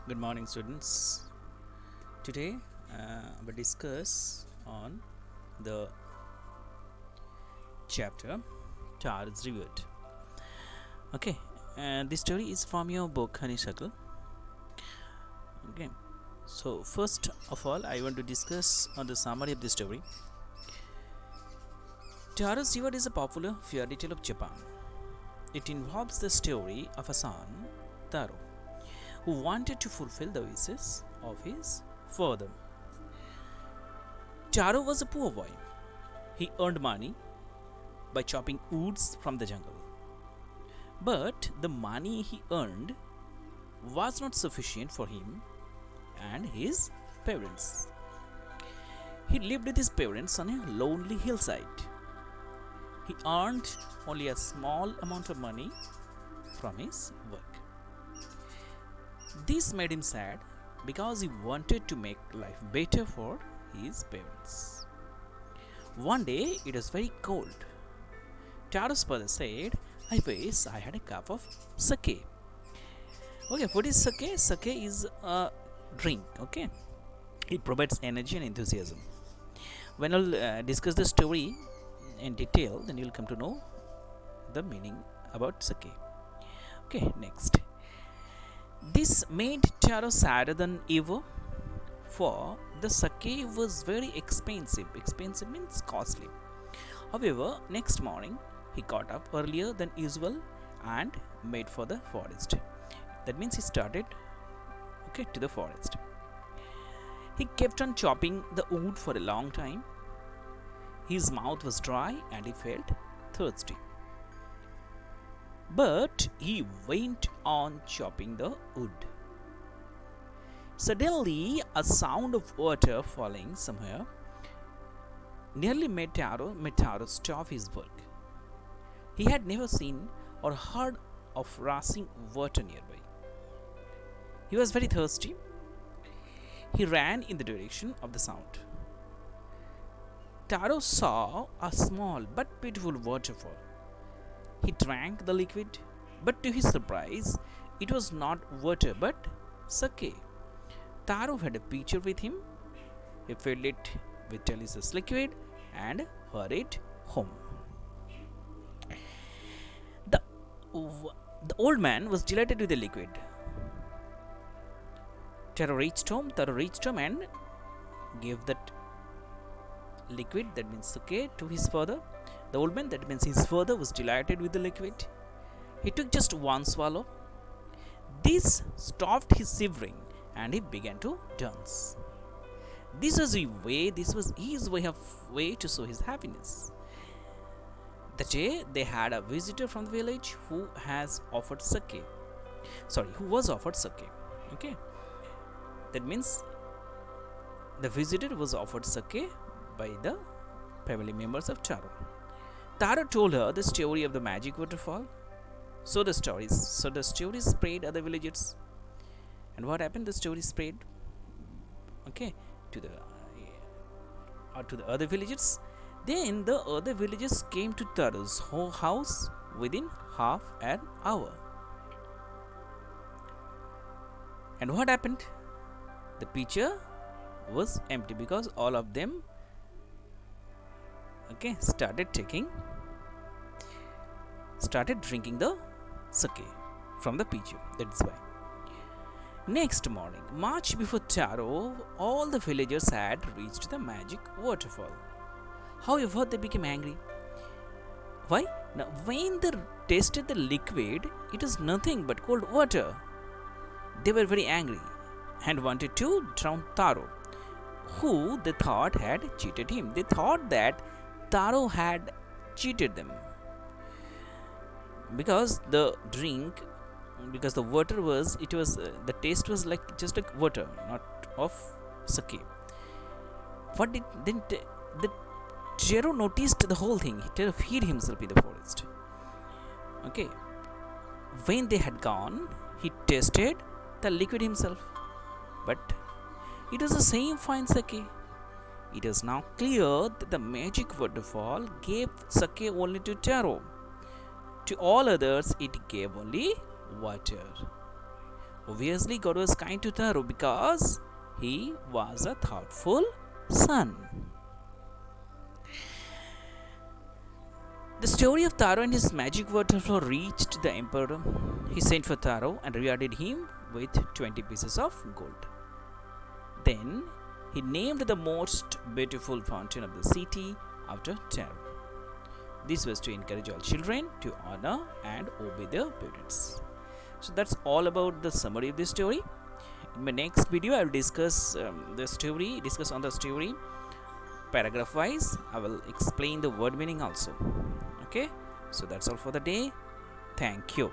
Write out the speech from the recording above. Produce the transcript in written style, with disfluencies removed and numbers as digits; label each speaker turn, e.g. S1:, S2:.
S1: Good morning, students. Today, we discuss on the chapter Taro is Revered. Okay, this story is from your book Honeysuckle. Okay, so first of all, I want to discuss on the summary of the story. Taro is Revered is a popular fairy tale of Japan. It involves the story of a son, Taro, who wanted to fulfill the wishes of his father. Taro was a poor boy. He earned money by chopping woods from the jungle. But the money he earned was not sufficient for him and his parents. He lived with his parents on a lonely hillside. He earned only a small amount of money from his work. This made him sad because he wanted to make life better for his parents. One day it was very cold. Taro's father said, I wish I had a cup of sake. Okay, what is sake? Sake is a drink, okay? It provides energy and enthusiasm. When I'll discuss the story in detail, then you'll come to know the meaning about sake. Okay, next. This made Taro sadder than ever, for the sake was very expensive. Expensive means costly. However, next morning he got up earlier than usual and made for the forest. That means he started to the forest. He kept on chopping the wood for a long time. His mouth was dry and he felt thirsty. But he went on chopping the wood. Suddenly, a sound of water falling somewhere nearly made Taro stop his work. He had never seen or heard of rushing water nearby. He was very thirsty. He ran in the direction of the sound. Taro saw a small but beautiful waterfall. He drank the liquid, but to his surprise, it was not water but sake. Taro had a pitcher with him. He filled it with delicious liquid and hurried home. The, the old man was delighted with the liquid. Taro reached home and gave that liquid, that means sake, to his father. The old man, that means his father, was delighted with the liquid. He took just one swallow. This stopped his shivering and he began to dance. This was his way to show his happiness. That day they had a visitor from the village who was offered sake. Okay. That means the visitor was offered sake by the family members of Taro. Taro told her the story of the magic waterfall. So the story spread other villagers. And what happened? The story spread, to the other villagers. Then the other villagers came to Taro's house within half an hour. And what happened? The pitcher was empty because all of them started drinking the sake from the pitcher. That's why. Next morning, much before Taro, all the villagers had reached the magic waterfall. However, they became angry. Why? Now, when they tasted the liquid, it was nothing but cold water. They were very angry and wanted to drown Taro, who they thought had cheated him. They thought that Taro had cheated them because the water was the taste was like just like water, not of sake. The Taro noticed the whole thing. Taro hid himself in the forest. Okay, when they had gone, he tasted the liquid himself, but it was the same fine sake. It is now clear that the magic waterfall gave sake only to Taro. To all others, it gave only water. Obviously, God was kind to Taro because he was a thoughtful son. The story of Taro and his magic waterfall reached the emperor. He sent for Taro and rewarded him with 20 pieces of gold. Then he named the most beautiful fountain of the city after Taro. This was to encourage all children to honor and obey their parents. So that's all about the summary of this story. In my next video, I will discuss on the story paragraph wise. I will explain the word meaning also. Okay, so that's all for the day. Thank you.